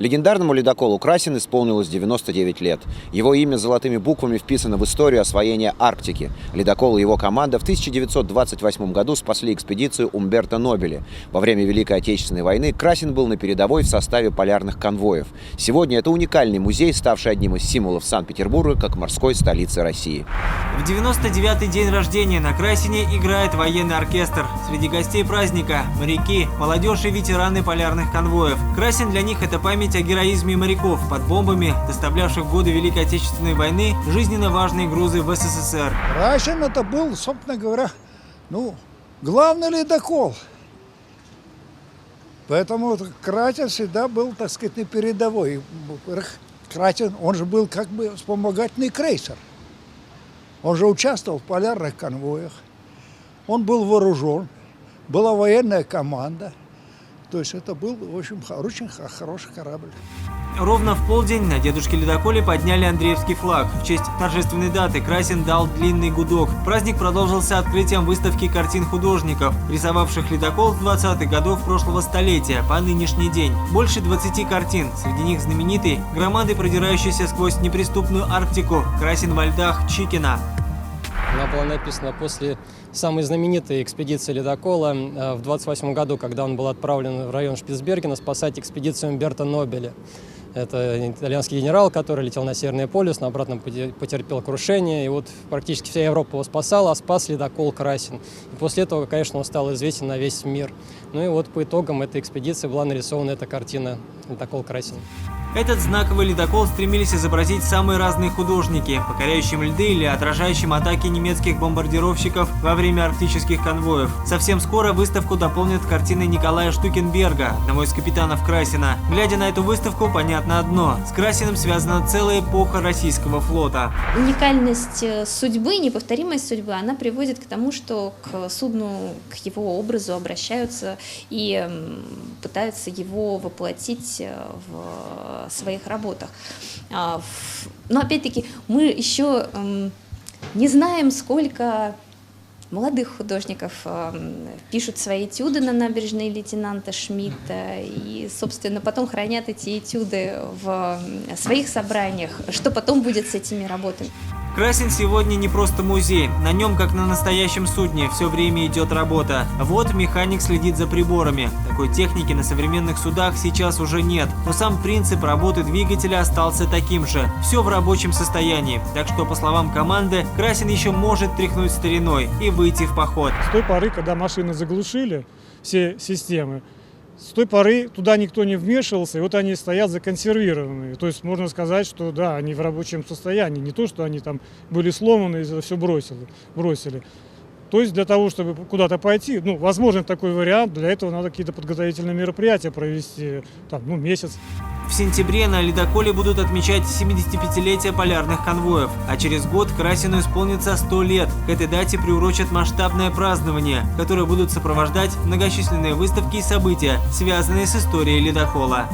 Легендарному ледоколу «Красин» исполнилось 99 лет. Его имя золотыми буквами вписано в историю освоения Арктики. Ледокол и его команда в 1928 году спасли экспедицию Умберто Нобеля. Во время Великой Отечественной войны «Красин» был на передовой в составе полярных конвоев. Сегодня это уникальный музей, ставший одним из символов Санкт-Петербурга как морской столицы России. В 99-й день рождения на «Красине» играет военный оркестр. Среди гостей праздника – моряки, молодежь и ветераны полярных конвоев. «Красин» для них – это память о героизме моряков под бомбами, доставлявших в годы Великой Отечественной войны жизненно важные грузы в СССР. «Красин» это был, собственно говоря, главный ледокол. Поэтому «Красин» всегда был, так сказать, на передовой. «Красин», он же был как бы вспомогательный крейсер. Он же участвовал в полярных конвоях. Он был вооружен, была военная команда. То есть это был, в общем, очень хороший корабль. Ровно в полдень на дедушке-ледоколе подняли Андреевский флаг. В честь торжественной даты «Красин» дал длинный гудок. Праздник продолжился открытием выставки картин художников, рисовавших ледокол с 20-х годов прошлого столетия по нынешний день. Больше 20 картин. Среди них знаменитый громадой, продирающийся сквозь неприступную Арктику, «Красин во льдах» Чикина. Она была написана после самой знаменитой экспедиции ледокола в 1928 году, когда он был отправлен в район Шпицбергена спасать экспедицию Умберто Нобеля. Это итальянский генерал, который летел на Северный полюс, на обратном потерпел крушение. И вот практически вся Европа его спасала, а спас ледокол «Красин». И после этого, конечно, он стал известен на весь мир. Ну и вот по итогам этой экспедиции была нарисована эта картина «Ледокол «Красин». Этот знаковый ледокол стремились изобразить самые разные художники, покоряющим льды или отражающим атаки немецких бомбардировщиков во время арктических конвоев. Совсем скоро выставку дополнят картины Николая Штукенберга, одного из капитанов «Красина». Глядя на эту выставку, понятно одно – с «Красиным» связана целая эпоха российского флота. Уникальность судьбы, неповторимость судьбы, она приводит к тому, что к судну, к его образу обращаются и пытаются его воплотить в своих работах. Но опять-таки мы еще не знаем, сколько молодых художников пишут свои этюды на набережной лейтенанта Шмидта и, собственно, потом хранят эти этюды в своих собраниях. Что потом будет с этими работами? «Красин» сегодня не просто музей. На нем, как на настоящем судне, все время идет работа. Вот механик следит за приборами. Такой техники на современных судах сейчас уже нет. Но сам принцип работы двигателя остался таким же. Все в рабочем состоянии. Так что, по словам команды, «Красин» еще может тряхнуть стариной и выйти в поход. С той поры, когда машины заглушили, все системы, с той поры туда никто не вмешивался, и вот они стоят законсервированные. То есть можно сказать, что да, они в рабочем состоянии, не то, что они там были сломаны и все бросили. То есть для того, чтобы куда-то пойти, возможен такой вариант, для этого надо какие-то подготовительные мероприятия провести, месяц. В сентябре на ледоколе будут отмечать 75-летие полярных конвоев, а через год «Красину» исполнится 100 лет. К этой дате приурочат масштабное празднование, которое будут сопровождать многочисленные выставки и события, связанные с историей ледокола.